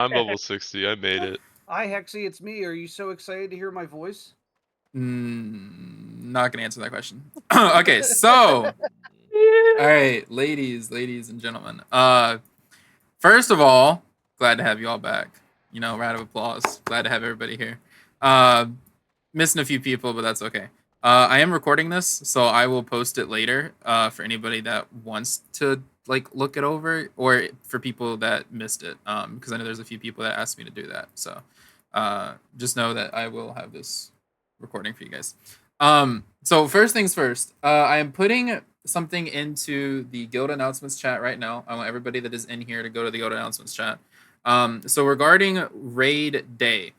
I'm level 60. I made it. Hi, Hexy, it's me. Are you so excited to hear my voice? Not gonna answer that question. Okay, so all right, ladies and gentlemen. First of all, glad to have you all back. Round of applause. Glad to have everybody here. Uh, Missing a few people, but that's okay. I am recording this, so I will post it later. For anybody that wants to look it over, or for people that missed it. Because I know there's a few people that asked me to do that. So, just know that I will have this recording for you guys. So first things first, I am putting something into the guild announcements chat right now. I want everybody that is in here to go to the guild announcements chat. So regarding raid day,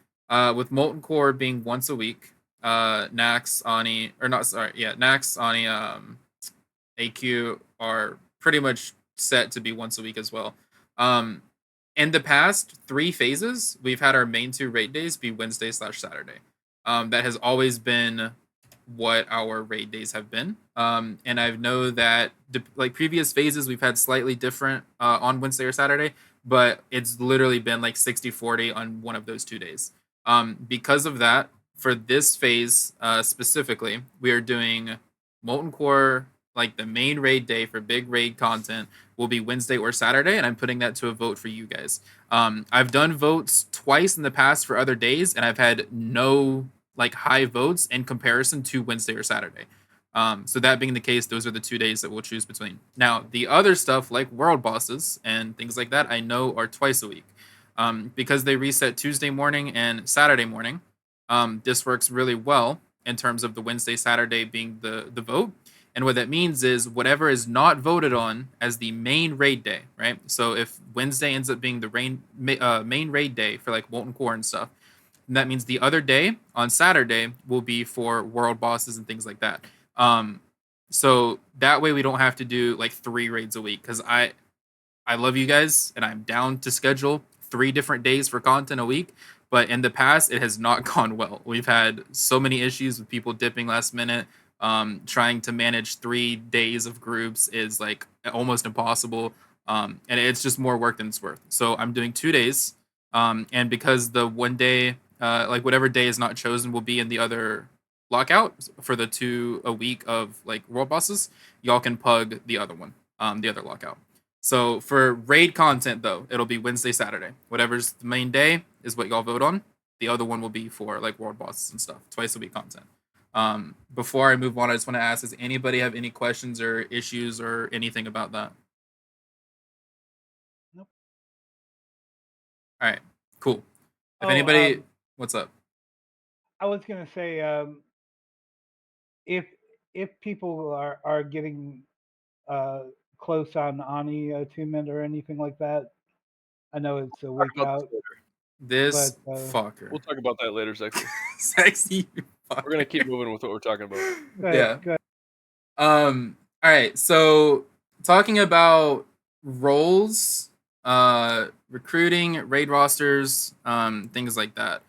with Molten Core being once a week, Nax, Ani, or not, sorry, yeah, Nax, Ani, AQ are pretty much set to be once a week as well. In the past 3 phases, we've had our main 2 raid days be Wednesday/Saturday. That has always been what our raid days have been. And I know that like previous phases, we've had slightly different on Wednesday or Saturday, but it's literally been like 60-40 on one of those 2 days. Because of that, for this phase specifically, we are doing Molten Core, like the main raid day for big raid content will be Wednesday or Saturday, and I'm putting that to a vote for you guys. I've done votes twice in the past for other days, and I've had no high votes in comparison to Wednesday or Saturday. So that being the case, those are the 2 days that we'll choose between. Now, the other stuff like world bosses and things like that, I know are twice a week. Because they reset Tuesday morning and Saturday morning. This works really well in terms of the Wednesday, Saturday being the vote. And what that means is whatever is not voted on as the main raid day, right? So if Wednesday ends up being the main raid day for like Molten Core and stuff, and that means the other day on Saturday will be for world bosses and things like that. So that way we don't have to do like 3 raids a week because I love you guys and I'm down to schedule 3 different days for content a week. But in the past, it has not gone well. We've had so many issues with people dipping last minute. Trying to manage 3 days of groups is like almost impossible. And it's just more work than it's worth. So I'm doing 2 days. And because the one day, like whatever day is not chosen, will be in the other lockout for the 2 a week of like world bosses, y'all can pug the other one, the other lockout. So for raid content though, it'll be Wednesday, Saturday. Whatever's the main day is what y'all vote on. The other one will be for like world bosses and stuff, twice a week content. Before I move on, I just want to ask: does anybody have any questions or issues or anything about that? Nope. All right, cool. If Oh, anybody, what's up? I was gonna say, if people are getting close on Ani attunement or anything like that, I know it's a week out, This but fucker. We'll talk about that later, Sexy. Sexy. We're gonna keep moving with what we're talking about. Yeah. good. All right. So talking about roles, recruiting, raid rosters, things like that.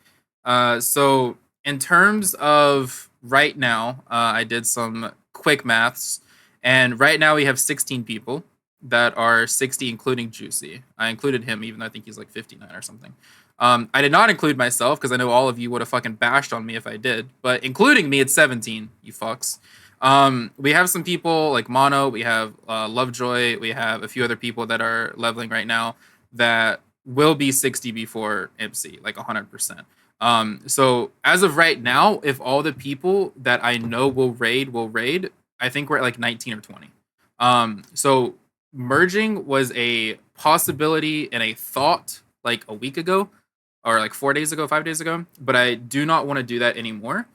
So in terms of right now, I did some quick maths, and right now we have 16 people that are 60, including Juicy. I included him, even though I think he's like 59 or something. I did not include myself because I know all of you would have fucking bashed on me if I did. But including me, it's 17. You fucks. We have some people like Mono, we have Lovejoy, we have a few other people that are leveling right now that will be 60 before MC, like 100%. So as of right now, if all the people that I know will raid, I think we're at like 19 or 20. So merging was a possibility and a thought like a week ago or like 4 days ago, 5 days ago, but I do not want to do that anymore.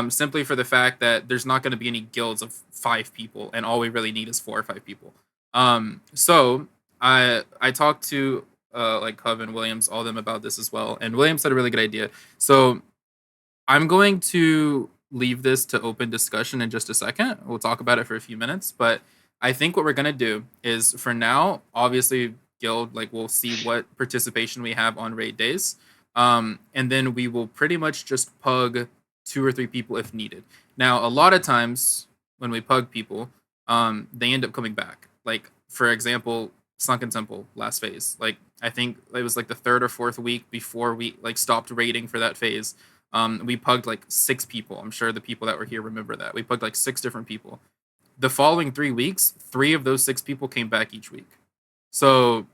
Simply for the fact that there's not going to be any guilds of 5 people, and all we really need is 4 or 5 people. So I talked to like Coven, Williams, all of them about this as well, and Williams had a really good idea. So I'm going to leave this to open discussion in just a second. We'll talk about it for a few minutes, but I think what we're gonna do is for now, obviously, guild like we'll see what participation we have on raid days, and then we will pretty much just pug 2 or 3 people if needed. Now, a lot of times when we pug people, they end up coming back. Like for example, Sunken Temple last phase. Like I think it was like the 3rd or 4th week before we like stopped raiding for that phase. We pugged like 6 people. I'm sure the people that were here remember that. We pugged like 6 different people. The following 3 weeks, 3 of those 6 people came back each week. So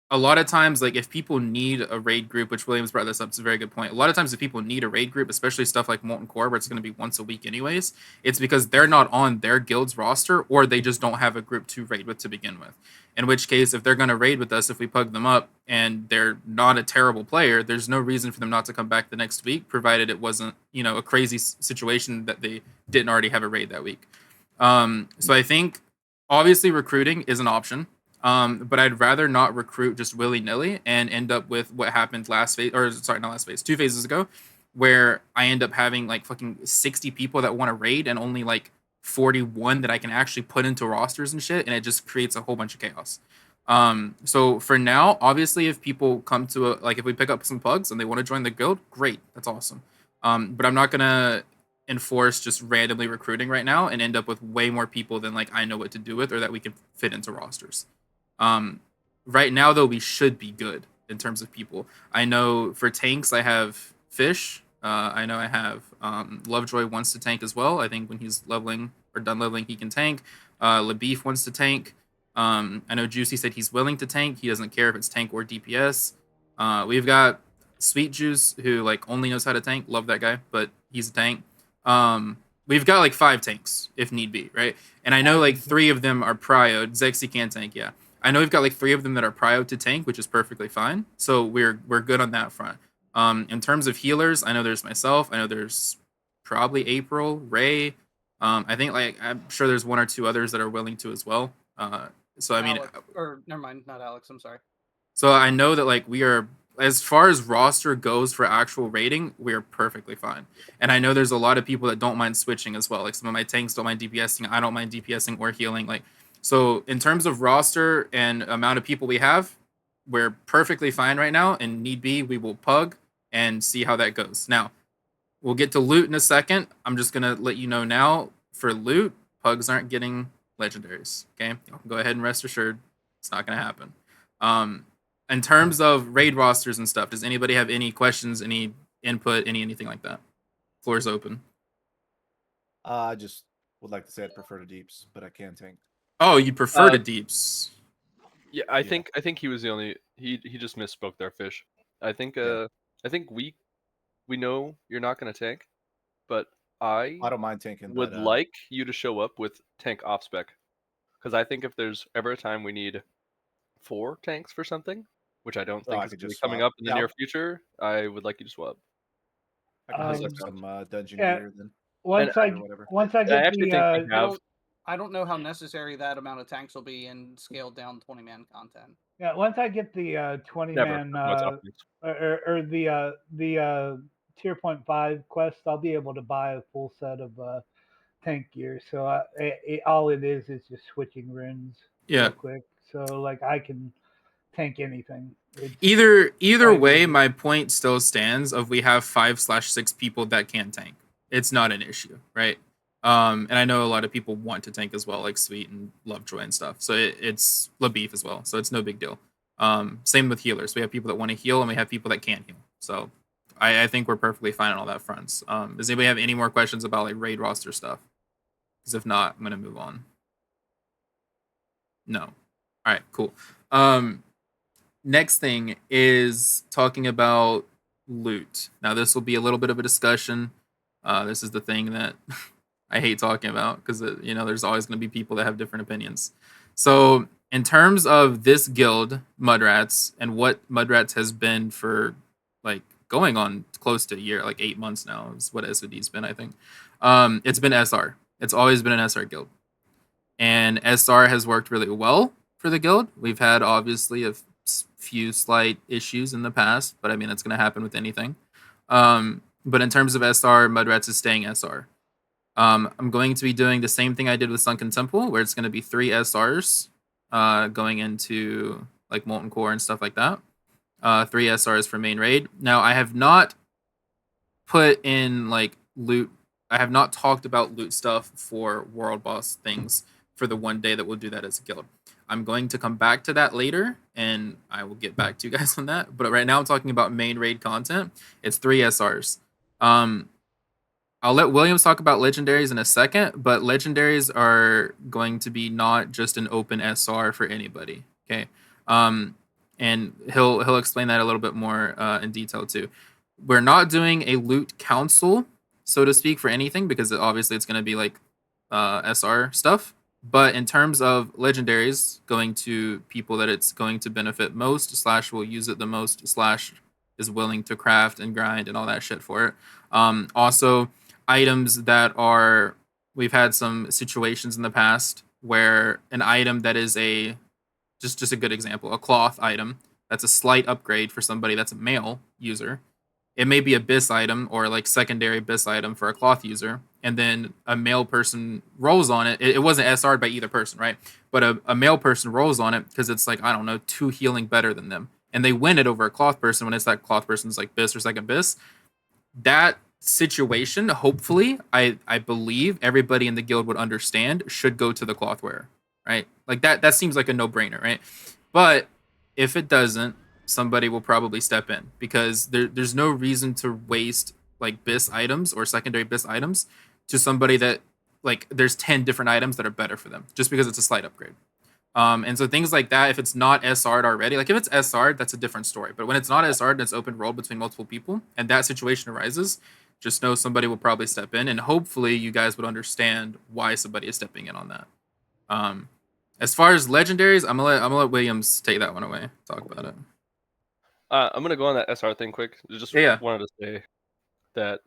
a lot of times, like if people need a raid group, which Williams brought this up, it's a very good point. A lot of times, if people need a raid group, especially stuff like Molten Core, where it's going to be once a week anyways, it's because they're not on their guild's roster, or they just don't have a group to raid with to begin with. In which case, if they're going to raid with us, if we plug them up and they're not a terrible player, there's no reason for them not to come back the next week, provided it wasn't, a crazy situation that they didn't already have a raid that week. So I think obviously recruiting is an option. But I'd rather not recruit just willy-nilly and end up with what happened not last phase, 2 phases ago, where I end up having like fucking 60 people that want to raid and only like 41 that I can actually put into rosters and shit, and it just creates a whole bunch of chaos. So for now, obviously, if people come to if we pick up some plugs and they want to join the guild, great, that's awesome. But I'm not gonna enforce just randomly recruiting right now and end up with way more people than like I know what to do with or that we can fit into rosters. Right now, though, we should be good in terms of people. I know for tanks, I have Fish. I know I have Lovejoy wants to tank as well. I think when he's leveling or done leveling, he can tank. LaBeef wants to tank. I know Juicy said he's willing to tank. He doesn't care if it's tank or DPS. We've got Sweet Juice, who like only knows how to tank. Love that guy, but he's a tank. We've got like 5 tanks if need be, right? And I know like 3 of them are prio. Zexy can tank, yeah. I know we've got like 3 of them that are prio to tank, which is perfectly fine. So we're good on that front. In terms of healers, I know there's myself. I know there's probably April, Ray. I think I'm sure there's 1 or 2 others that are willing to as well. So I mean, or never mind, not Alex. I'm sorry. So I know that like we are, as far as roster goes for actual rating, we are perfectly fine. And I know there's a lot of people that don't mind switching as well. Like some of my tanks don't mind DPSing. I don't mind DPSing or healing. So in terms of roster and amount of people we have, we're perfectly fine right now. And need be, we will pug and see how that goes. Now, we'll get to loot in a second. I'm just going to let you know now, for loot, pugs aren't getting legendaries. Okay? Y'all can go ahead and rest assured. It's not going to happen. In terms of raid rosters and stuff, does anybody have any questions, any input, anything like that? Floor is open. I just would like to say I'd prefer to deeps, but I can tank. Oh, you prefer to deeps? Yeah, I think he was the only. He just misspoke there, Fish. I think we know you're not gonna tank, but I don't mind tanking. Would like you to show up with tank off spec, because I think if there's ever a time we need 4 tanks for something, which I don't think is gonna be coming up in the near future, I would like you to swap. I can pick some dungeon gear then. Once I get the I don't know how necessary that amount of tanks will be in scaled down 20-man content. Yeah, once I get the 20-man or the tier 0.5 quest, I'll be able to buy a full set of tank gear. So all it is just switching runes real quick. So like I can tank anything. Either way, my point still stands of we have 5/6 people that can tank. It's not an issue, right? And I know a lot of people want to tank as well, like Sweet and Lovejoy and stuff. So it's LaBeef as well. So it's no big deal. Same with healers. We have people that want to heal and we have people that can't heal. So I think we're perfectly fine on all that fronts. Does anybody have any more questions about like raid roster stuff? Because if not, I'm gonna move on. No. All right, cool. Next thing is talking about loot. Now this will be a little bit of a discussion. This is the thing that I hate talking about because there's always going to be people that have different opinions. So in terms of this guild, Mudrats, and what Mudrats has been for like going on close to a year, like 8 months now is what SOD's been, I think. It's been SR. It's always been an SR guild. And SR has worked really well for the guild. We've had obviously a few slight issues in the past, but I mean, it's going to happen with anything. But in terms of SR, Mudrats is staying SR. I'm going to be doing the same thing I did with Sunken Temple, where it's going to be 3 SRs going into like Molten Core and stuff like that. 3 SRs for main raid. Now, I have not put in like loot. I have not talked about loot stuff for world boss things for the one day that we'll do that as a guild. I'm going to come back to that later, and I will get back to you guys on that. But right now, I'm talking about main raid content. It's 3 SRs. I'll let Williams talk about legendaries in a second, but legendaries are going to be not just an open SR for anybody. Okay, and he'll explain that a little bit more in detail too. We're not doing a loot council, so to speak, for anything because obviously it's going to be like SR stuff. But in terms of legendaries, going to people that it's going to benefit most, / will use it the most, / is willing to craft and grind and all that shit for it. Also, items that are, we've had some situations in the past where an item that is just a good example, a cloth item that's a slight upgrade for somebody that's a male user. It may be a BIS item or like secondary BIS item for a cloth user, and then a male person rolls on it. It wasn't SR'd by either person, right? But a male person rolls on it because it's like, I don't know, 2 healing better than them. And they win it over a cloth person when it's that cloth person's like BIS or second BIS. That situation, hopefully, I believe everybody in the guild would understand, should go to the cloth wearer, right? Like that seems like a no-brainer, right? But if it doesn't, somebody will probably step in because there's no reason to waste like BIS items or secondary BIS items to somebody that like there's 10 different items that are better for them just because it's a slight upgrade. And so things like that, if it's not SR'd already, like if it's SR'd, that's a different story. But when it's not SR'd and it's open rolled between multiple people and that situation arises, just know somebody will probably step in, and hopefully you guys would understand why somebody is stepping in on that. As far as legendaries, I'm gonna let Williams take that one away. Talk about it. I'm gonna go on that SR thing quick. Just Yeah. wanted to say that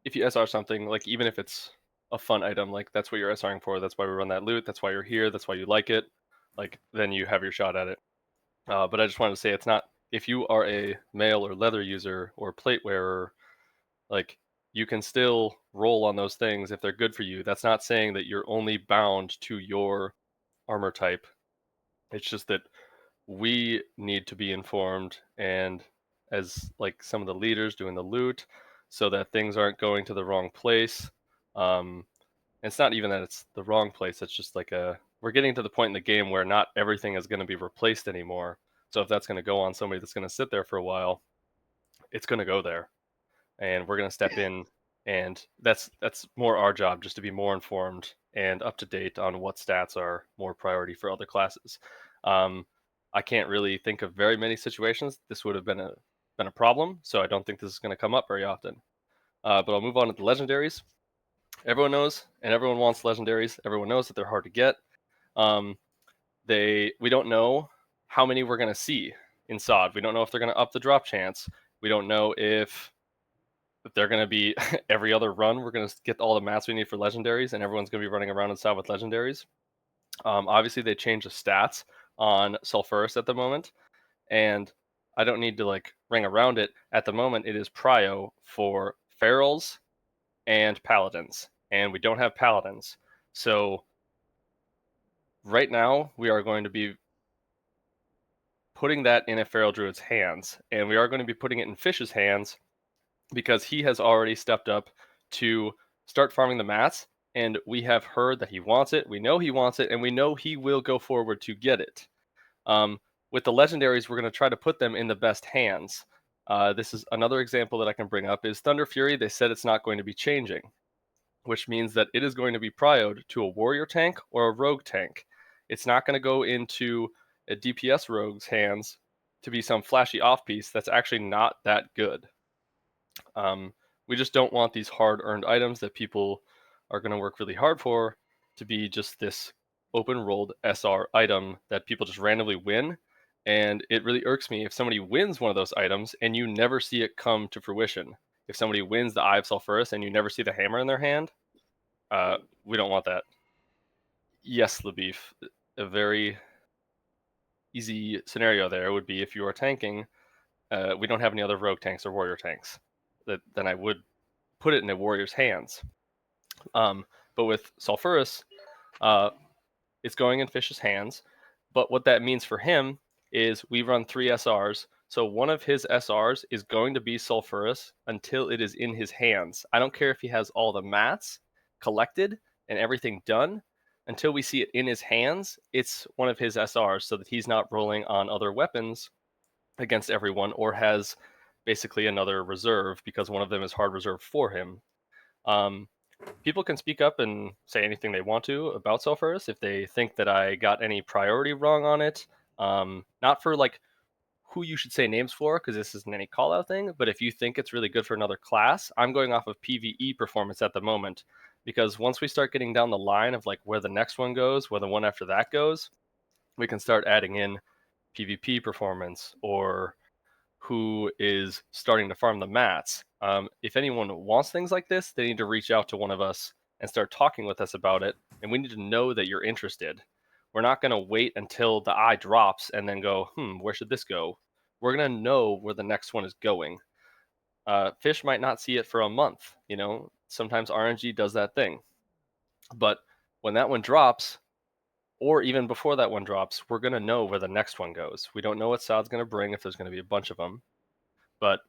if you SR something, like even if it's a fun item, like that's what you're SRing for. That's why we run that loot. That's why you're here. That's why you like it. Like then you have your shot at it. But I just wanted to say it's not, if you are a mail or leather user or plate wearer, like you can still roll on those things if they're good for you. That's not saying that you're only bound to your armor type. It's just that we need to be informed, and as like some of the leaders doing the loot, so that things aren't going to the wrong place. It's not even that it's the wrong place. It's just like we're getting to the point in the game where not everything is going to be replaced anymore. So if that's going to go on somebody that's going to sit there for a while, it's going to go there, and we're going to step in, and that's more our job, just to be more informed and up to date on what stats are more priority for other classes. I can't really think of very many situations this would have been a problem, so I don't think this is going to come up very often. But I'll move on to the legendaries. Everyone knows, and everyone wants legendaries. Everyone knows that they're hard to get. We don't know how many we're going to see in SOD. We don't know if they're going to up the drop chance. We don't know if they're going to be every other run. We're going to get all the mats we need for legendaries, and everyone's going to be running around in SOD with legendaries. Obviously, they changed the stats on Sulfuras at the moment, and I don't need to like ring around it. At the moment, it is prio for ferals and paladins, and we don't have paladins. So right now, we are going to be putting that in a feral druid's hands, and we are going to be putting it in Fish's hands because he has already stepped up to start farming the mats, and we have heard that he wants it. We know he wants it, and we know he will go forward to get it. With the legendaries, we're going to try to put them in the best hands. This is another example that I can bring up is Thunder Fury. They said it's not going to be changing, which means that it is going to be prioed to a warrior tank or a rogue tank. It's not going to go into a DPS rogue's hands to be some flashy off piece that's actually not that good. We just don't want these hard-earned items that people are going to work really hard for to be just this open-rolled SR item that people just randomly win. And it really irks me if somebody wins one of those items and you never see it come to fruition. If somebody wins the Eye of Sulfuras and you never see the hammer in their hand, we don't want that. Yes, Labeef, a very easy scenario there would be if you are tanking, we don't have any other rogue tanks or warrior tanks, then I would put it in a warrior's hands. But with Sulfuras, it's going in Fish's hands. But what that means for him is we run 3 SRs. So one of his SRs is going to be Sulfuras until it is in his hands. I don't care if he has all the mats collected and everything done. until we see it in his hands, it's one of his SRs, so that he's not rolling on other weapons against everyone, or has basically another reserve because one of them is hard reserved for him. People can speak up and say anything they want to about Sulfuras if they think that I got any priority wrong on it. Not for like who you should say names for, because this isn't any call out thing, but if you think it's really good for another class, I'm going off of PvE performance at the moment, because once we start getting down the line of like where the next one goes, where the one after that goes, we can start adding in PvP performance or who is starting to farm the mats. If anyone wants things like this, they need to reach out to one of us and start talking with us about it, and we need to know that you're interested. We're not going to wait until the eye drops and then go, where should this go? We're going to know where the next one is going. Fish might not see it for a month. Sometimes RNG does that thing. But when that one drops, or even before that one drops, we're going to know where the next one goes. We don't know what Saad's going to bring, if there's going to be a bunch of them. But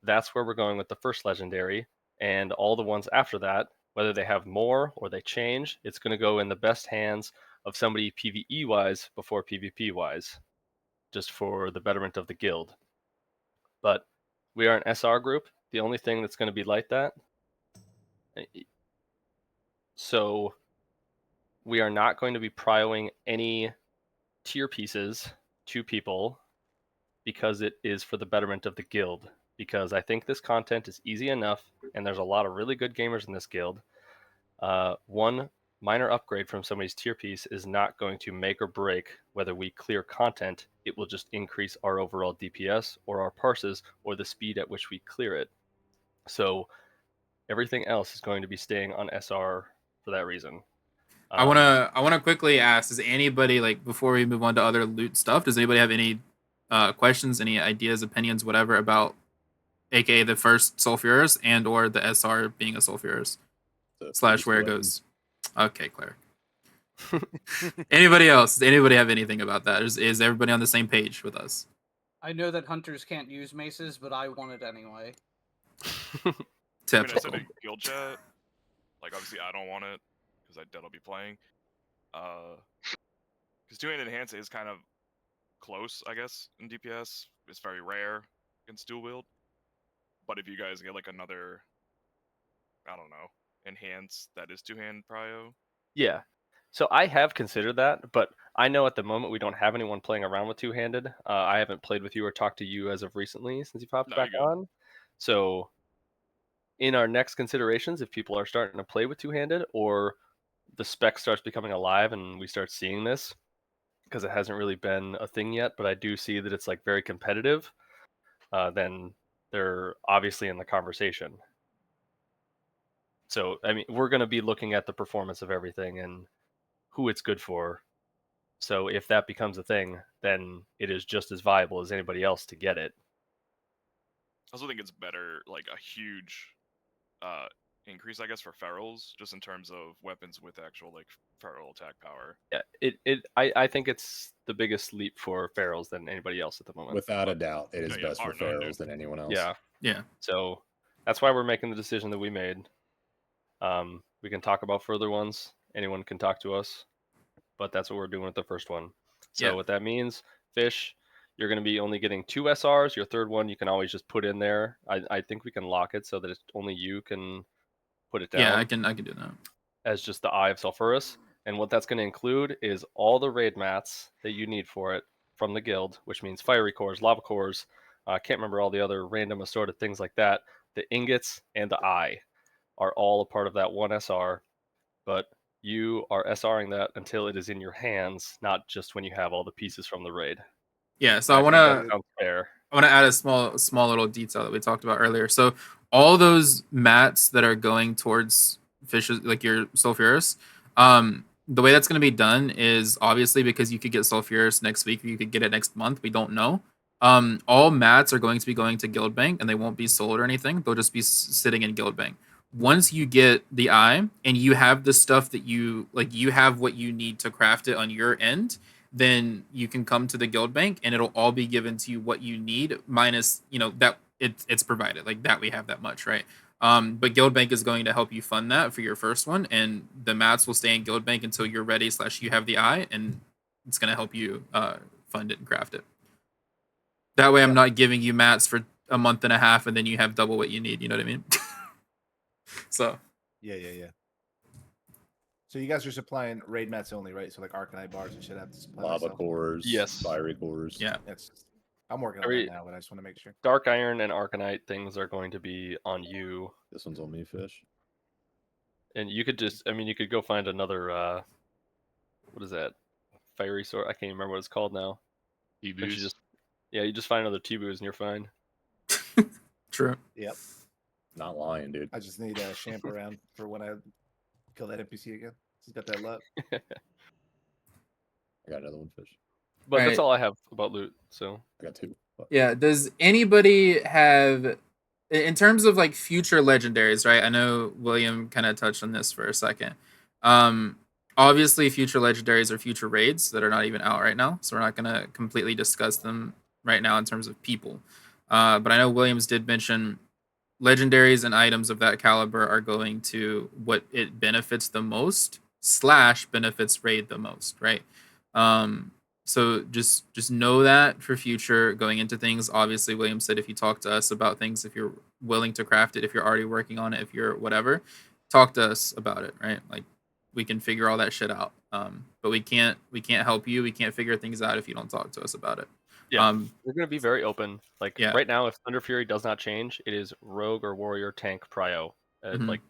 that's where we're going with the first legendary, and all the ones after that, whether they have more or they change, it's going to go in the best hands of somebody PvE wise before PvP wise, just for the betterment of the guild. But we are an SR group. The only thing that's going to be like that, so we are not going to be prioing any tier pieces to people because it is for the betterment of the guild. Because I think this content is easy enough, and there's a lot of really good gamers in this guild. One minor upgrade from somebody's tier piece is not going to make or break whether we clear content. It will just increase our overall DPS or our parses or the speed at which we clear it. So everything else is going to be staying on SR for that reason. I wanna quickly ask: does anybody, like, before we move on to other loot stuff, does anybody have any questions, any ideas, opinions, whatever about, aka the first Sulfuras and or the SR being a Sulfuras / where it goes? Okay, Claire. Anybody else? Does anybody have anything about that? Is everybody on the same page with us? I know that hunters can't use maces, but I want it anyway. I mean, I said in guild chat, like, obviously I don't want it because I doubt I'll be playing. Because two-handed enhance is kind of close, I guess, in DPS. It's very rare against dual wield. But if you guys get like another, I don't know, enhance that is two-hand prio. Yeah. So I have considered that, but I know at the moment we don't have anyone playing around with two-handed. I haven't played with you or talked to you as of recently since you popped back on. So in our next considerations, if people are starting to play with two-handed, or the spec starts becoming alive and we start seeing this, because it hasn't really been a thing yet, but I do see that it's like very competitive, then they're obviously in the conversation. So, I mean, we're going to be looking at the performance of everything and who it's good for. So if that becomes a thing, then it is just as viable as anybody else to get it. I also think it's better, like a huge increase, I guess, for ferals, just in terms of weapons with actual like feral attack power. Yeah, I think it's the biggest leap for ferals than anybody else at the moment. Without a doubt, it is best for ferals than anyone else. Yeah. So that's why we're making the decision that we made. We can talk about further ones. Anyone can talk to us, but that's what we're doing with the first one. So what that means, Fish, you're going to be only getting 2 SRs. Your third one, you can always just put in there. I think we can lock it so that it's only you can put it down. Yeah, I can do that. As just the Eye of Sulfuras. And what that's going to include is all the raid mats that you need for it from the guild, which means fiery cores, lava cores. I can't remember all the other random assorted things like that. The ingots and the eye are all a part of that one SR, but you are SRing that until it is in your hands, not just when you have all the pieces from the raid. Yeah, so I want to add a small little detail that we talked about earlier. So all those mats that are going towards fishes, like your Sulfuras, the way that's going to be done is obviously because you could get Sulfuras next week, or you could get it next month. We don't know. All mats are going to be going to Guildbank, and they won't be sold or anything. They'll just be sitting in Guildbank. Once you get the eye and you have the stuff that you have what you need to craft it on your end, then you can come to the Guildbank and it'll all be given to you what you need, minus, that it's provided, like that we have that much, right? But Guildbank is going to help you fund that for your first one, and the mats will stay in Guildbank until you're ready / you have the eye, and it's going to help you fund it and craft it. That way, I'm not giving you mats for a month and a half, and then you have double what you need. You know what I mean? So. Yeah. So you guys are supplying raid mats only, right? So like Arcanite bars and shit. I have to supply Lava myself. cores. Yes. Fiery cores. Yeah. I'm working on that now, but I just want to make sure. Dark Iron and Arcanite things are going to be on you. This one's on me, Fish. And you could just, you could go find another, what is that? Fiery sword? I can't even remember what it's called now. T-Boos. You just find another T-Boos and you're fine. True. Yep. Not lying, dude. I just need a Champ around for when I kill that NPC again. He's got that luck. I got another one, Fish. But that's all I have about loot. So I got 2. But... Yeah. Does anybody have, in terms of like future legendaries, right? I know William kind of touched on this for a second. Obviously, future legendaries are future raids that are not even out right now, so we're not going to completely discuss them right now in terms of people. But I know Williams did mention legendaries and items of that caliber are going to what it benefits the most / benefits raid the most, right? So just know that for future going into things. Obviously, William said if you talk to us about things, if you're willing to craft it, if you're already working on it, if you're whatever, talk to us about it, right? Like we can figure all that shit out. But we can't help you. We can't figure things out if you don't talk to us about it. Yeah, we're going to be very open. Like Yeah. right now, if Thunder Fury does not change, it is Rogue or Warrior Tank Prio. Like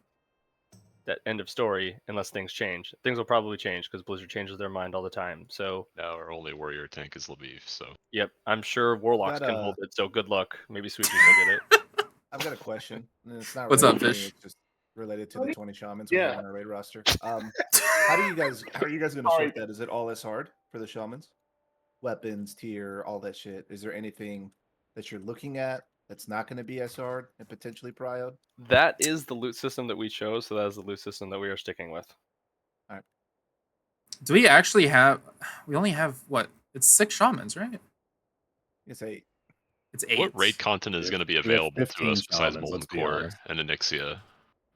that end of story, unless things change. Things will probably change because Blizzard changes their mind all the time. So now our only Warrior Tank is Lviv, so. Yep, I'm sure Warlocks can hold it, so good luck. Maybe Sweeties will get it. I've got a question. And it's not What's up, Fish? It's just related to the 20 shamans we have on our raid roster. How are you guys going to shift that? Is it all SR'd for the shamans? Weapons, tier, all that shit. Is there anything that you're looking at that's not going to be SR'd and potentially prio'd? That is the loot system that we chose, so that is the loot system that we are sticking with. All right. Do we actually have? We only have what? It's 6 shamans, right? It's 8. It's 8. What raid content is going to be available to us besides Molten Core and Onyxia?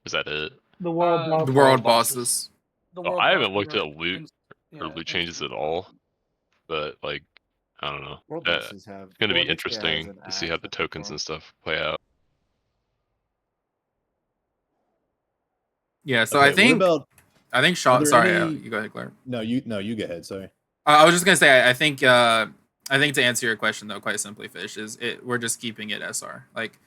Is that it? The world, the world bosses. I haven't looked at loot or loot changes at all, but like I don't know. World bosses have. It's going to be interesting to see how the tokens and stuff play out. Yeah, so Okay, I think Sean. Sorry, any... you go ahead, Claire. No, you go ahead. Sorry. I was just gonna say, I think to answer your question though, quite simply, Fish, we're just keeping it SR. Like,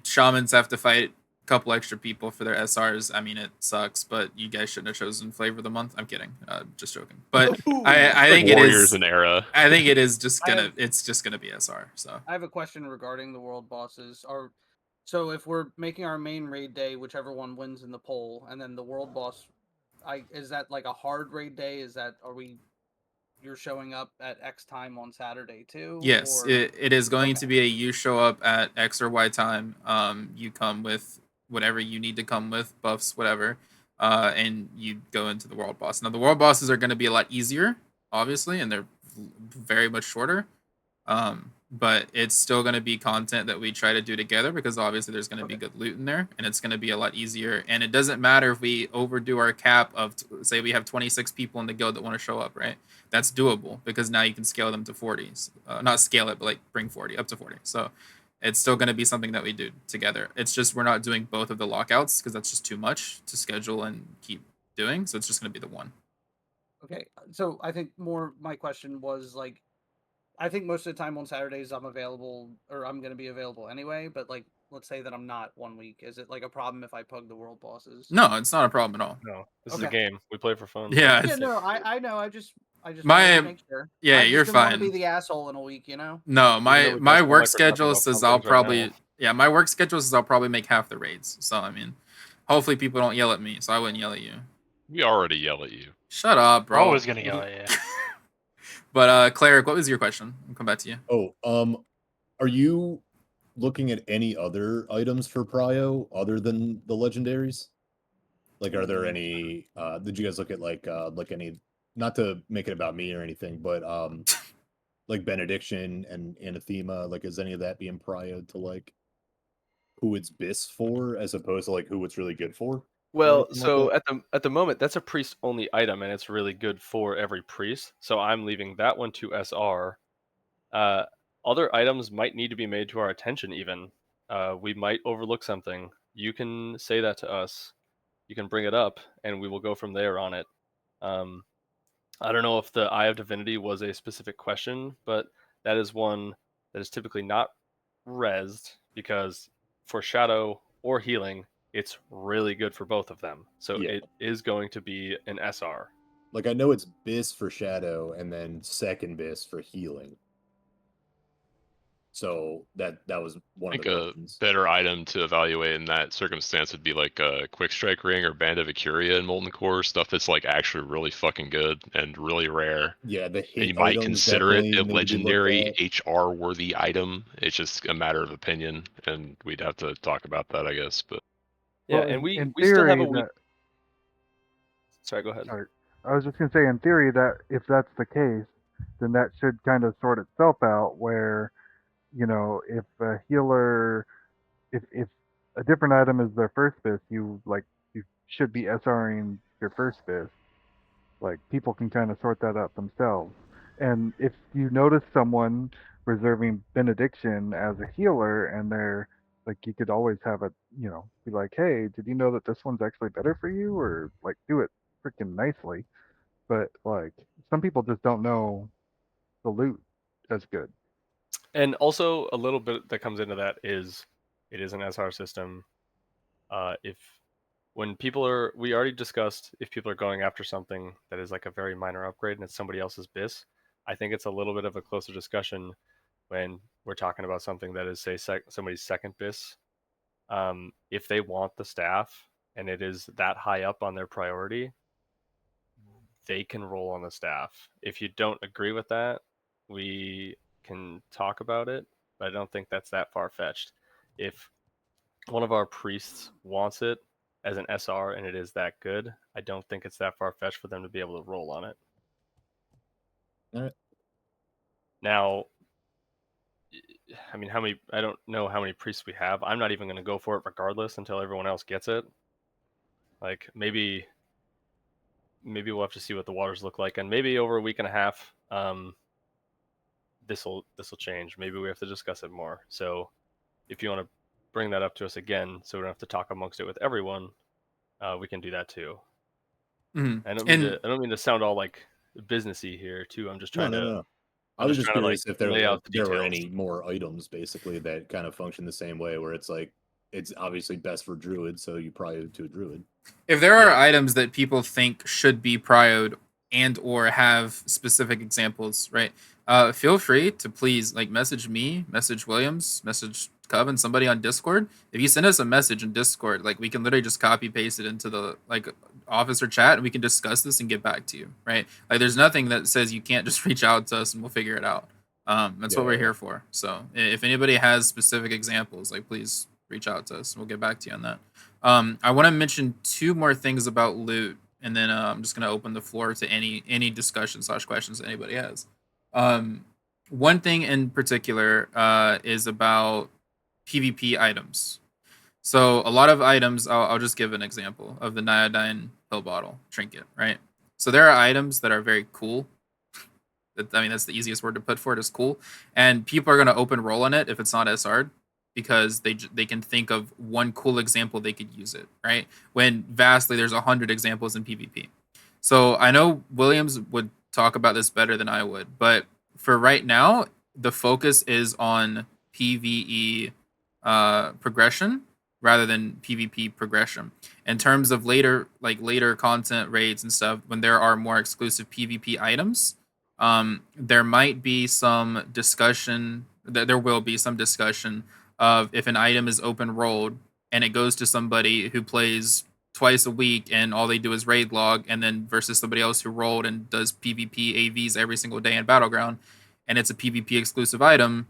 shamans have to fight a couple extra people for their SRs. I mean, it sucks, but you guys shouldn't have chosen Flavor of the Month. I'm kidding, just joking. But I think it is Warriors and Era. I think it is just it's just gonna be SR. So I have a question regarding the world bosses. So if we're making our main raid day, whichever one wins in the poll, and then the world boss, is that like a hard raid day? You're showing up at X time on Saturday too? Yes, it is going to be you show up at X or Y time. You come with whatever you need to come with, buffs, whatever, and you go into the world boss. Now the world bosses are going to be a lot easier, obviously, and they're very much shorter. But it's still going to be content that we try to do together because obviously there's going to be good loot in there and it's going to be a lot easier. And it doesn't matter if we overdo our cap of, say, we have 26 people in the guild that want to show up, right? That's doable because now you can scale them to 40s. Not scale it, but like bring 40 up to 40. So it's still going to be something that we do together. It's just we're not doing both of the lockouts because that's just too much to schedule and keep doing. So it's just going to be the one. Okay, so I think my question was like, I think most of the time on Saturdays I'm available, or I'm going to be available anyway, but like, let's say that I'm not 1 week. Is it like a problem if I pug the world bosses? No, it's not a problem at all. No, this is a game. We play for fun. Yeah. Yeah, no, I know. I just make sure. Yeah, you're fine. Want to be the asshole in a week, you know? No, my work schedule says I'll probably my work schedule says I'll probably make half the raids. So I mean, hopefully people don't yell at me, so I wouldn't yell at you. We already yell at you. Shut up, bro. We're always gonna yell at you. But Cleric, what was your question? I'll come back to you. Are you looking at any other items for Prio other than the legendaries? Like, are there any? Did you guys look at like any? Not to make it about me or anything, but like Benediction and Anathema. Like, is any of that being Prio'd to like? who it's bis for as opposed to like who it's really good for? Well, anything like so that? at the moment, that's a priest only item, and it's really good for every priest. So I'm leaving that one to SR. Other items might need to be made to our attention. Even we might overlook something. You can say that to us. You can bring it up, and we will go from there on it. Um, I don't know if the Eye of Divinity was a specific question, but that is one that is typically not rezzed because for Shadow or healing, it's really good for both of them. So Yeah. it is going to be an SR. Like I know it's bis for shadow and then second bis for healing. So that was I one of think the a questions. better item to evaluate in that circumstance would be like a Quick Strike Ring or Band of Ikuria in Molten Core, stuff that's like actually really fucking good and really rare. Yeah, the And hit you might items consider it definitely a need to be looked legendary at. HR worthy item. It's just a matter of opinion, and we'd have to talk about that, I guess. But Yeah, Well, and we in still have a theory, week. that Sorry, go ahead. sorry, I was just gonna say, in theory, that if that's the case, then that should kind of sort itself out. Where if a healer, if a different item is their first fist, you should be SRing your first fist. Like people can kind of sort that out themselves. And if you notice someone reserving benediction as a healer, and they're like, you could always have a be like, hey, did you know that this one's actually better for you, or like do it freaking nicely. But like some people just don't know the loot as good. And also a little bit that comes into that is it is an SR system. If when people are, we already discussed if people are going after something that is like a very minor upgrade and it's somebody else's bis. I think it's a little bit of a closer discussion when we're talking about something that is say somebody's second bis. If they want the staff and it is that high up on their priority, they can roll on the staff. If you don't agree with that, we can talk about it, but I don't think that's that far fetched. If one of our priests wants it as an SR and it is that good, I don't think it's that far fetched for them to be able to roll on it. All right. Now, I mean, I don't know how many priests we have. I'm not even going to go for it regardless until everyone else gets it. Like maybe we'll have to see what the waters look like, and maybe over a week and a half, this will change. Maybe we have to discuss it more. So if you want to bring that up to us again, so we don't have to talk amongst it with everyone, we can do that too. Mm-hmm. I don't mean to sound all like businessy here too. I'm just trying to. No. I was just curious if there details. were any more items basically that kind of function the same way, where it's like it's obviously best for druid, so you prio to a druid. If there are items that people think should be prioed and or have specific examples, right? Feel free to please message me, message Williams, message Coven, somebody on Discord. If you send us a message in Discord, we can literally just copy paste it into the office or chat, and we can discuss this and get back to you, right? There's nothing that says you can't just reach out to us and we'll figure it out. That's what we're here for. So if anybody has specific examples, please reach out to us and we'll get back to you on that. I want to mention two more things about loot, and then I'm just going to open the floor to any discussion / questions that anybody has. One thing in particular is about PvP items. So a lot of items, I'll just give an example of the Niodine pill bottle trinket, right? So there are items that are very cool. I mean, that's the easiest word to put for it, is cool. And people are going to open roll on it if it's not SR'd, because they can think of one cool example they could use it, right? When vastly there's 100 examples in PvP. So I know Williams would talk about this better than I would, but for right now, the focus is on PvE progression rather than PvP progression. In terms of later content raids and stuff, when there are more exclusive PvP items, there might be some discussion. There will be some discussion of if an item is open rolled and it goes to somebody who plays twice a week and all they do is raid log, and then versus somebody else who rolled and does PvP AVs every single day in Battleground, and it's a PvP exclusive item.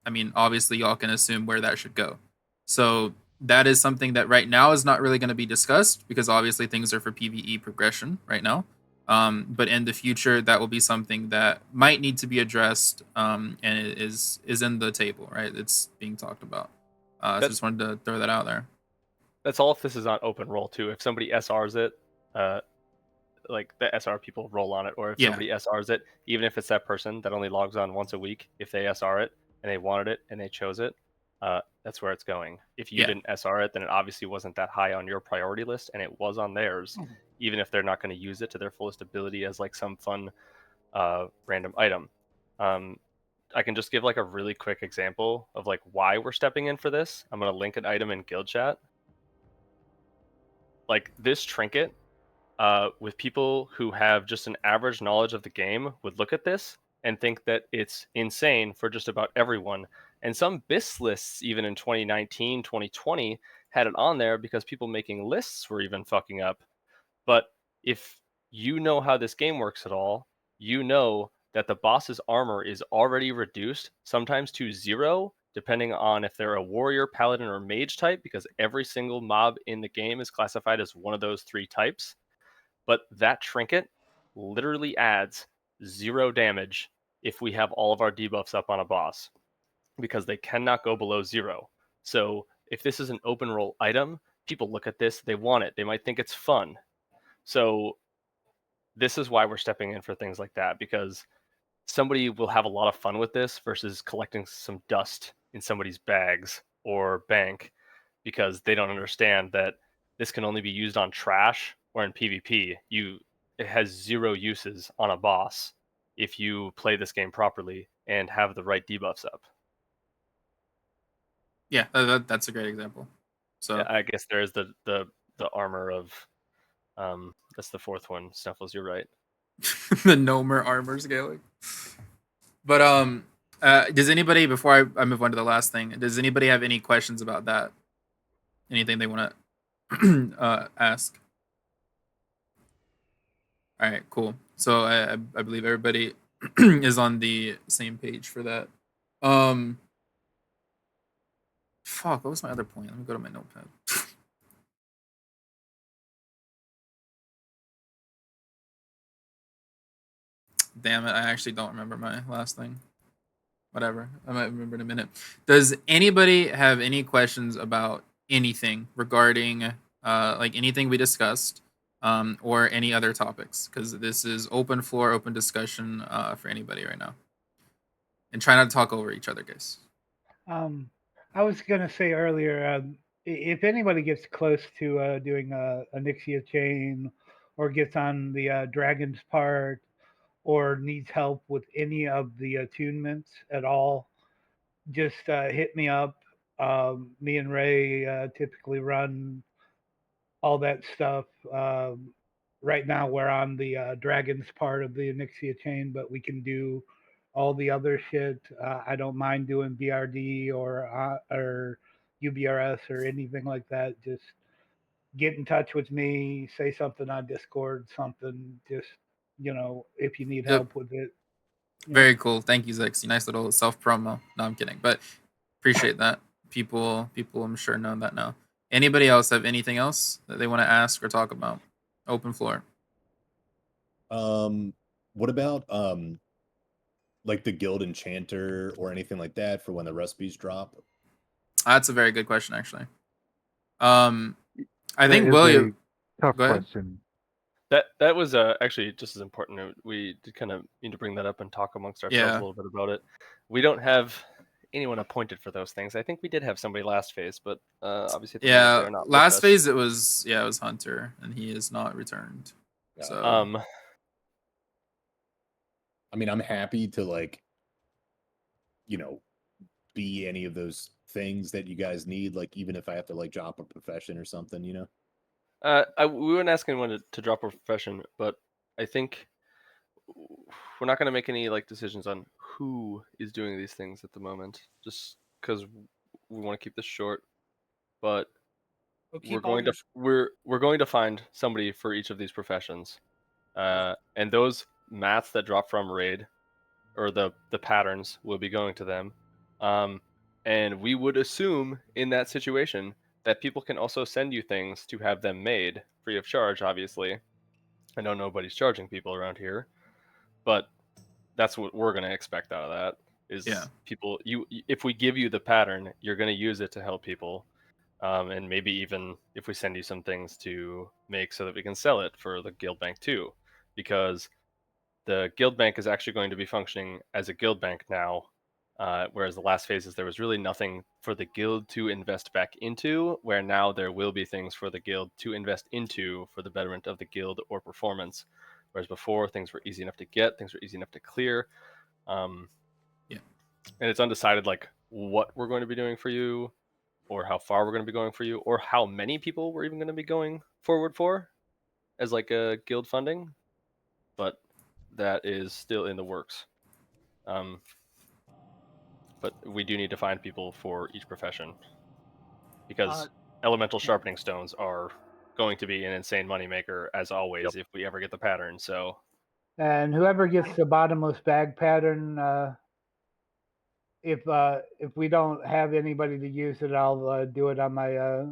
I mean, obviously y'all can assume where that should go. So that is something that right now is not really going to be discussed, because obviously things are for PvE progression right now. But in the future, that will be something that might need to be addressed, and it is in the table, right? It's being talked about. So just wanted to throw that out there. That's all if this is on open roll too. If somebody SRs it, like the SR people roll on it, or if somebody SRs it, even if it's that person that only logs on once a week, if they SR it and they wanted it and they chose it, that's where it's going. If you didn't SR it, then it obviously wasn't that high on your priority list, and it was on theirs, even if they're not going to use it to their fullest ability as like some fun random item. I can just give like a really quick example of like why we're stepping in for this. I'm going to link an item in guild chat. Like this trinket, with people who have just an average knowledge of the game would look at this and think that it's insane for just about everyone. And some BIS lists, even in 2019, 2020, had it on there because people making lists were even fucking up. But if you know how this game works at all, you know that the boss's armor is already reduced, sometimes to 0, depending on if they're a warrior, paladin, or mage type, because every single mob in the game is classified as one of those 3 types. But that trinket literally adds 0 damage if we have all of our debuffs up on a boss, because they cannot go below 0. So if this is an open roll item, people look at this, they want it, they might think it's fun. So this is why we're stepping in for things like that, because somebody will have a lot of fun with this versus collecting some dust in somebody's bags or bank, because they don't understand that this can only be used on trash or in PvP. It has 0 uses on a boss if you play this game properly and have the right debuffs up. Yeah, that's a great example. So yeah, I guess there's the armor of that's the 4th one. Snuffles, you're right. The Nomer armor scaling. But does anybody, before I move on to the last thing, does anybody have any questions about that? Anything they want to ask? All right, cool. So I believe everybody is on the same page for that. Fuck, what was my other point? Let me go to my notepad. Damn it, I actually don't remember my last thing. Whatever, I might remember in a minute. Does anybody have any questions about anything regarding like anything we discussed, or any other topics? Because this is open floor, open discussion for anybody right now. And try not to talk over each other, guys. I was gonna say earlier, if anybody gets close to doing a Nixia chain, or gets on the Dragon's part, or needs help with any of the attunements at all, just hit me up. Me and Ray typically run all that stuff. Right now, we're on the Dragon's part of the Nixia chain, but we can do all the other shit. I don't mind doing BRD or UBRS or anything like that. Just get in touch with me, say something on Discord, something. Just if you need help with it. Very cool. Thank you, Zexy. Nice little self promo. No, I'm kidding, but appreciate that. People, I'm sure know that now. Anybody else have anything else that they want to ask or talk about? Open floor. What about like the guild enchanter or anything like that for when the recipes drop? That's a very good question, actually. I think William. Tough question. That was actually just as important. We did kind of need to bring that up and talk amongst ourselves a little bit about it. We don't have anyone appointed for those things. I think we did have somebody last phase, but obviously they're not last phase it was Hunter, and he is not returned. Yeah. So I mean, I'm happy to be any of those things that you guys need, like even if I have to drop a profession or something, we wouldn't ask anyone to drop a profession, but I think we're not going to make any decisions on who is doing these things at the moment, just because we want to keep this short. But we're going to find somebody for each of these professions, and those mats that drop from raid, or the patterns, will be going to them. And we would assume in that situation that people can also send you things to have them made free of charge. Obviously, I know nobody's charging people around here, but that's what we're going to expect out of that. Is Yeah. people if we give you the pattern, you're going to use it to help people, and maybe even if we send you some things to make so that we can sell it for the guild bank too, because the guild bank is actually going to be functioning as a guild bank now, whereas the last phases there was really nothing for the guild to invest back into, where now there will be things for the guild to invest into for the betterment of the guild or performance, whereas before things were easy enough to get, things were easy enough to clear. Yeah. And it's undecided like what we're going to be doing for you, or how far we're going to be going for you, or how many people we're even going to be going forward for as like a guild funding, but that is still in the works. But we do need to find people for each profession, because elemental sharpening stones are going to be an insane moneymaker as always if we ever get the pattern. So, and whoever gets the bottomless bag pattern, if we don't have anybody to use it, I'll do it on my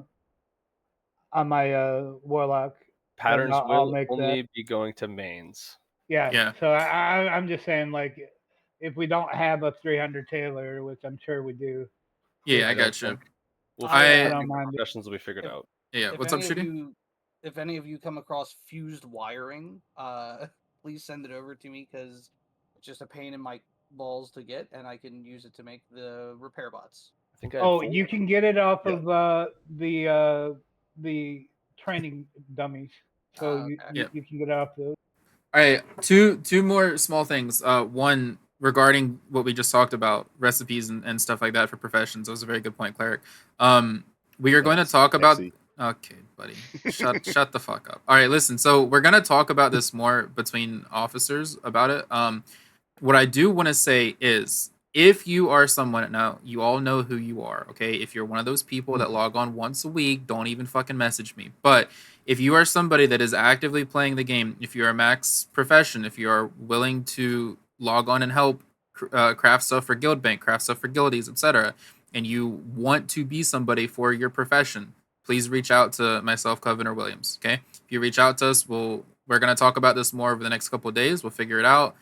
warlock. patterns I'll will make only that. be going to mains. Yeah. So I'm just saying, like, if we don't have a 300 tailor, which I'm sure we do. Yeah, I got you. I don't mind. Professions will be figured out. Yeah. What's up, Shitty? If any of you come across fused wiring, please send it over to me, because it's just a pain in my balls to get, and I can use it to make the repair bots. I think you can get it off of the training dummies, so you can get it off those. All right, two more small things. One regarding what we just talked about, recipes and stuff like that for professions. That was a very good point, Cleric. We are going to talk about. Okay, buddy, shut the fuck up. All right, listen. So we're gonna talk about this more between officers about it. What I do want to say is, if you are someone now, you all know who you are. Okay, if you're one of those people that log on once a week, don't even fucking message me. But if you are somebody that is actively playing the game, if you're a max profession, if you are willing to log on and help craft stuff for Guild Bank, craft stuff for guildies, etc., and you want to be somebody for your profession, please reach out to myself, Coven, or Williams. Okay, if you reach out to us, we're going to talk about this more over the next couple of days. We'll figure it out.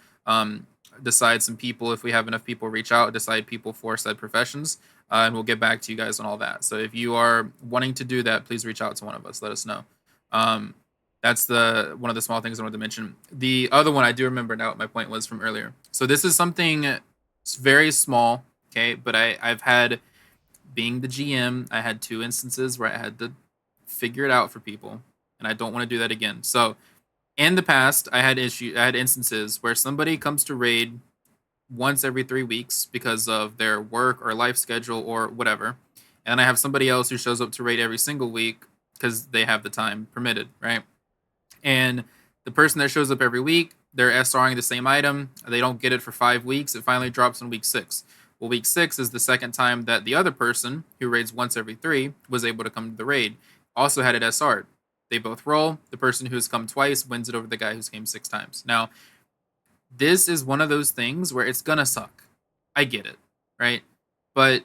Decide some people, if we have enough people reach out, decide people for said professions, and we'll get back to you guys on all that. So if you are wanting to do that, please reach out to one of us. Let us know. That's one of the small things I wanted to mention. The other one I do remember now what my point was from earlier. So this is something very small, okay? But I've had, being the GM, I had 2 instances where I had to figure it out for people, and I don't want to do that again. So in the past, I had instances where somebody comes to raid once every 3 weeks because of their work or life schedule or whatever, and I have somebody else who shows up to raid every single week because they have the time permitted, right? And the person that shows up every week, they're SRing the same item. They don't get it for 5 weeks. It finally drops in week 6. Well, week 6 is the second time that the other person, who raids once every 3, was able to come to the raid. Also had it SR'd. They both roll. The person who's come twice wins it over the guy who's came 6 times. Now, this is one of those things where it's gonna suck. I get it, right? But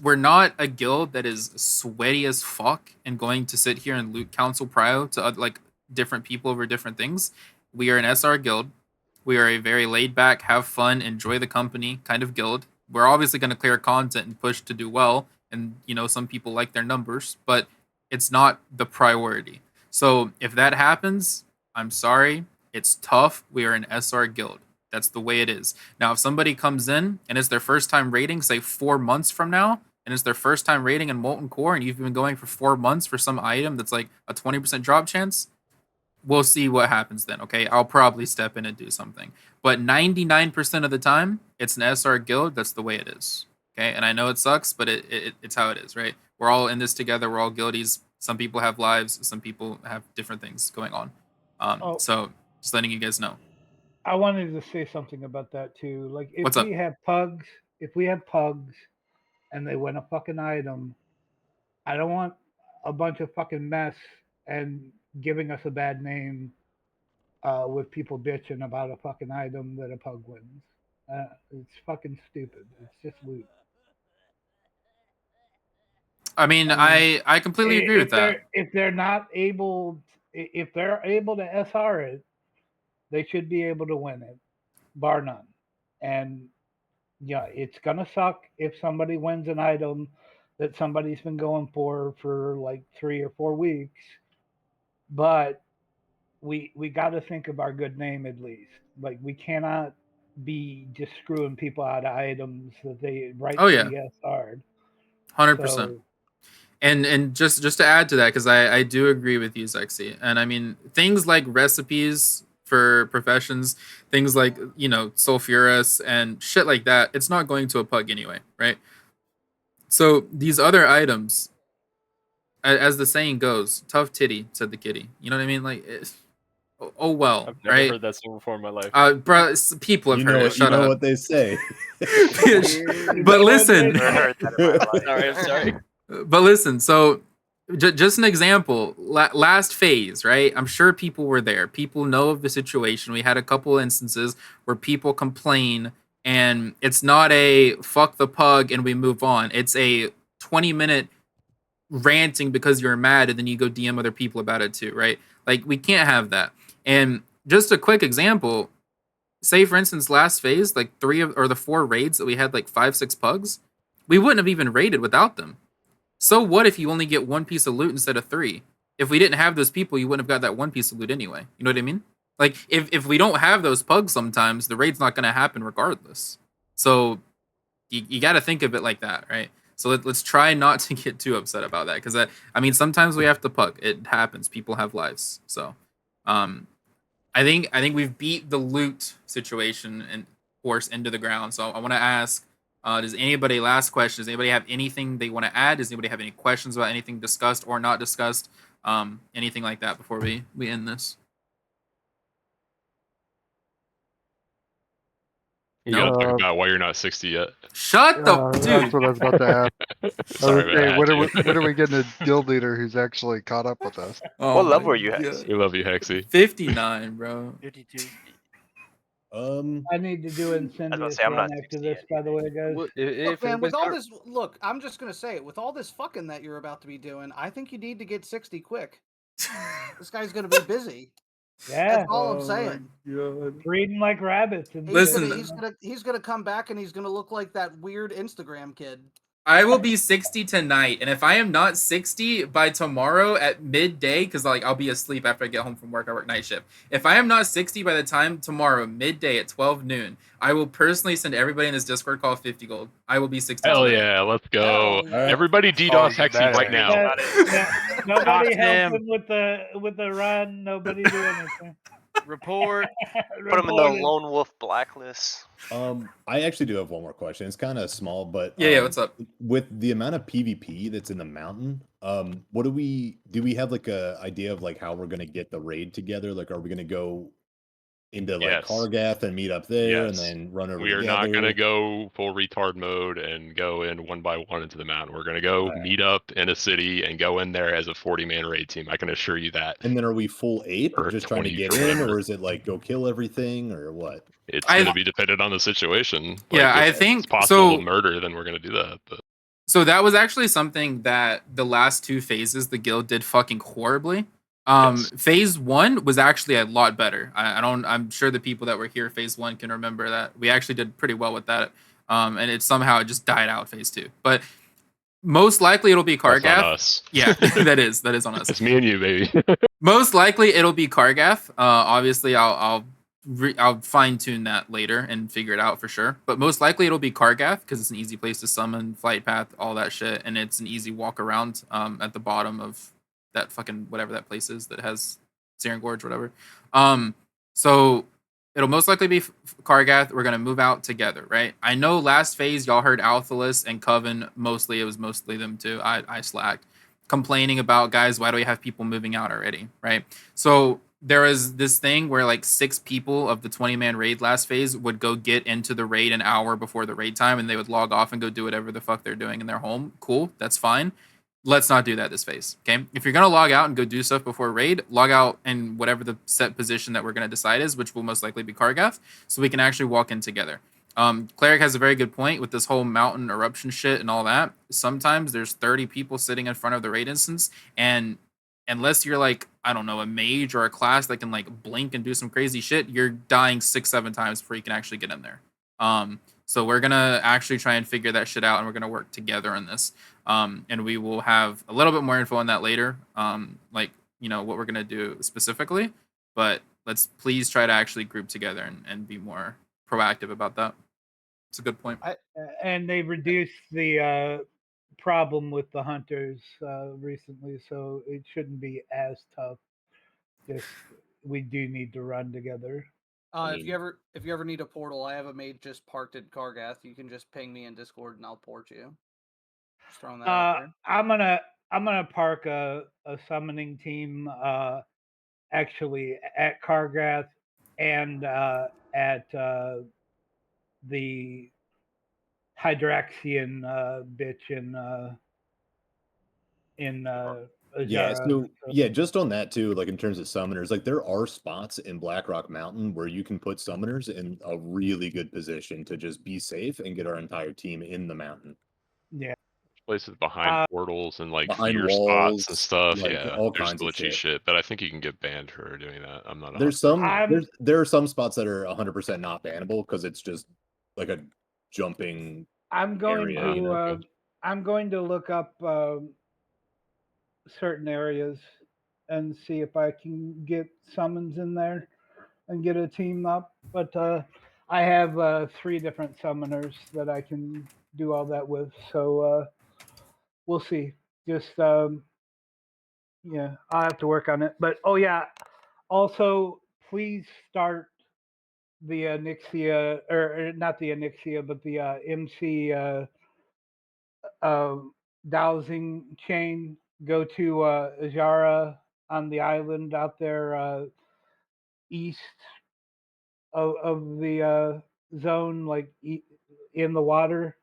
we're not a guild that is sweaty as fuck and going to sit here and loot council prio to like different people over different things. We are an SR guild. We are a very laid back, have fun, enjoy the company kind of guild. We're obviously going to clear content and push to do well. And, some people like their numbers, but it's not the priority. So if that happens, I'm sorry. It's tough. We are an SR guild. That's the way it is. Now, if somebody comes in and it's their first time raiding, say 4 months from now, and it's their first time raiding in Molten Core, and you've been going for 4 months for some item that's like a 20% drop chance, we'll see what happens then, okay? I'll probably step in and do something. But 99% of the time, it's an SR guild. That's the way it is, okay? And I know it sucks, but it's how it is, right? We're all in this together. We're all guildies. Some people have lives. Some people have different things going on. So just letting you guys know. I wanted to say something about that too. Like, if What's up? we have pugs and they win a fucking item, I don't want a bunch of fucking mess and giving us a bad name with people bitching about a fucking item that a pug wins. It's fucking stupid. It's just loot. I mean, I completely agree with that. If they're able to SR it, they should be able to win it, bar none. And yeah, it's gonna suck if somebody wins an item that somebody's been going for like 3 or 4 weeks, but we got to think of our good name at least. Like we cannot be just screwing people out of items that they Oh yeah, rightfully yes hard. 100%. So And just to add to that, because I do agree with you, Zexy. And I mean, things like recipes for professions, things like, you know, sulfurous and shit like that, it's not going to a pug anyway, right? So these other items, as the saying goes, tough titty, said the kitty. You know what I mean? Like, oh well, I've never right? heard that song before in my life. Bro, people have You heard know, it. Shut you know up. what they say. But listen, I'm sorry. But listen, so just an example, last phase, right? I'm sure people were there. People know of the situation. We had a couple instances where people complain, and it's not a fuck the pug and we move on. It's a 20-minute ranting because you're mad, and then you go DM other people about it too, right? Like, we can't have that. And just a quick example, say for instance, last phase, like 3 of or the 4 raids that we had, like 5-6 pugs, we wouldn't have even raided without them. So what if you only get 1 piece of loot instead of 3? If we didn't have those people, you wouldn't have got that 1 piece of loot anyway. You know what I mean? Like, if we don't have those pugs sometimes, the raid's not going to happen regardless. So you got to think of it like that, right? So let's try not to get too upset about that, because I mean, sometimes we have to pug. It happens. People have lives. So I think we've beat the loot situation and horse into the ground. So I want to ask, does anybody, last question, does anybody have anything they want to add? Does anybody have any questions about anything discussed or not discussed? Anything like that before we end this? You gotta talk about why you're not 60 yet. Shut the dude. That's what I was about to ask. Sorry, man, when are we getting a guild leader who's actually caught up with us? Oh What my level are you, God. Hex? We love you, Hexy. 59, bro. 52. I need to do Incendious say, I'm run not after 60 this, yet. by the way, guys. Look, man, with all this, look, I'm just gonna say it. With all this fucking that you're about to be doing, I think you need to get 60 quick. This guy's gonna be busy. Yeah. That's all I'm saying. Breeding like rabbits. And He's gonna come back and he's gonna look like that weird Instagram kid. I will be 60 tonight, and if I am not 60 by tomorrow at midday, because like I'll be asleep after I get home from work, I work night shift. If I am not 60 by the time tomorrow midday at 12 noon, I will personally send everybody in this Discord call 50 gold. I will be 60. Hell tonight. yeah, let's go. Hell yeah. Everybody DDoS Hexy right now. Nobody Dox help him. him with the run. Nobody do anything. Report. Put him in the lone wolf blacklist. I actually do have one more question. It's kind of small, but Yeah, what's up? With the amount of PvP that's in the mountain, what do we have like a idea of like how we're gonna get the raid together? Like, are we gonna go into like Yes. Kargath and meet up there and Yes. then run over We are together? not going to go full retard mode and go in one by one into the mountain. We're going to go Alright. meet up in a city and go in there as a 40-man raid team. I can assure you that. And then are we full ape or Or just trying to 20 get or in, whatever. or is it like go kill everything or what? It's going to be dependent on the situation. Yeah, Like, I if think- it's possible so- to murder, then we're going to do that. But So that was actually something that the last 2 phases the guild did fucking horribly. Yes. Phase 1 was actually a lot better. I'm sure the people that were here phase 1 can remember that. We actually did pretty well with that. And it somehow just died out phase 2. But most likely it'll be that's on Kargath. us. Yeah, that is on us. It's me and you, baby. Most likely it'll be Kargath. Obviously I'll fine tune that later and figure it out for sure. But most likely it'll be Kargath because it's an easy place to summon, flight path, all that shit, and it's an easy walk around at the bottom of that fucking whatever that place is that has Siren Gorge, whatever. So it'll most likely be Kargath. We're gonna move out together, right? I know last phase y'all heard Althalis and Coven. It was mostly them too. I slacked, complaining about, guys, why do we have people moving out already, right? So there was this thing where like 6 people of the 20-man raid last phase would go get into the raid an hour before the raid time, and they would log off and go do whatever the fuck they're doing in their home. Cool, that's fine. Let's not do that this phase, okay? If you're gonna log out and go do stuff before raid, log out in whatever the set position that we're gonna decide is, which will most likely be Kargath, so we can actually walk in together. Cleric has a very good point with this whole mountain eruption shit and all that. Sometimes there's 30 people sitting in front of the raid instance, and unless you're like, I don't know, a mage or a class that can like blink and do some crazy shit, you're dying 6-7 times before you can actually get in there. So we're gonna actually try and figure that shit out, and we're gonna work together on this. And we will have a little bit more info on that later, like what we're gonna do specifically. But let's please try to actually group together and be more proactive about that. It's a good point. And they reduced the problem with the hunters recently, so it shouldn't be as tough. Just we do need to run together. If you ever need a portal, I have a mage just parked at Kargath. You can just ping me in Discord and I'll port you. Just throwing that out there. I'm gonna park a summoning team actually at Kargath and at the Hydraxian bitch in Yeah, Azara. so yeah, just on that too, like in terms of summoners, like there are spots in Blackrock Mountain where you can put summoners in a really good position to just be safe and get our entire team in the mountain. Yeah. Places behind portals and like behind fear walls, spots and stuff. like, Yeah, all there's kinds of glitchy shit, but I think you can get banned for doing that. I'm not. There's there are some spots that are 100% not bannable because it's just like a jumping. I'm going area. to look up certain areas and see if I can get summons in there and get a team up. But I have 3 different summoners that I can do all that with. So we'll see. Just yeah, I'll have to work on it. But oh yeah, also please start the Onyxia, or not the Onyxia, but the MC dowsing chain. Go to Azara on the island out there east of the zone, like in the water,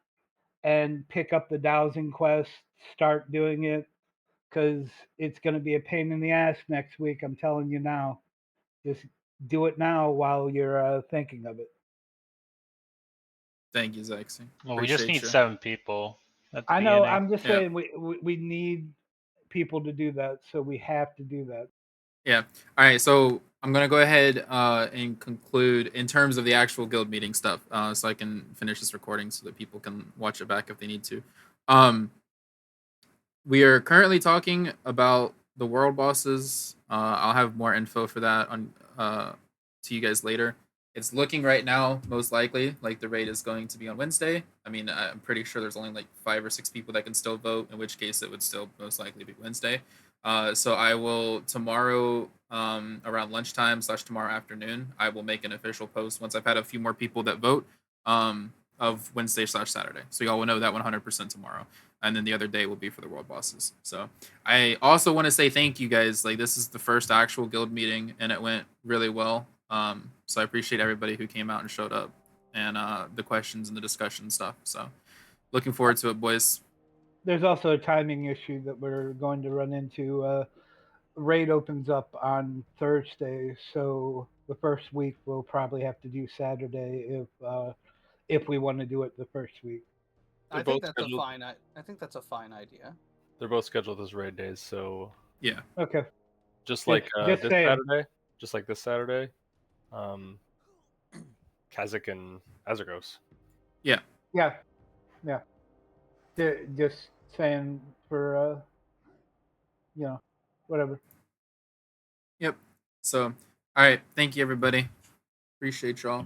and pick up the dowsing quest. Start doing it because it's going to be a pain in the ass next week. I'm telling you now. Just do it now while you're thinking of it. Thank you, Zexy. Well, we just need 7 people. At the I know. beginning. I'm just saying we need people to do that, so we have to do that. Yeah. All right. So I'm gonna go ahead and conclude in terms of the actual guild meeting stuff, so I can finish this recording so that people can watch it back if they need to. We are currently talking about the world bosses. I'll have more info for that on to you guys later. It's looking right now most likely like the raid is going to be on Wednesday. I mean, I'm pretty sure there's only like 5 or 6 people that can still vote, in which case it would still most likely be Wednesday. So I will tomorrow around lunchtime / tomorrow afternoon, I will make an official post once I've had a few more people that vote of Wednesday / Saturday. So y'all will know that 100% tomorrow. And then the other day will be for the world bosses. So I also want to say thank you guys. Like, this is the first actual guild meeting and it went really well. So I appreciate everybody who came out and showed up and the questions and the discussion stuff. So looking forward to it, boys. There's also a timing issue that we're going to run into. Raid opens up on Thursday, so the first week we'll probably have to do Saturday if we want to do it the first week. I think that's a fine idea. They're both scheduled as raid days, so yeah. Okay. Just like this Saturday, this Saturday, Kazakh and Azargos. Yeah. Yeah. Yeah. Just saying for whatever. Yep. So, all right. Thank you, everybody. Appreciate y'all.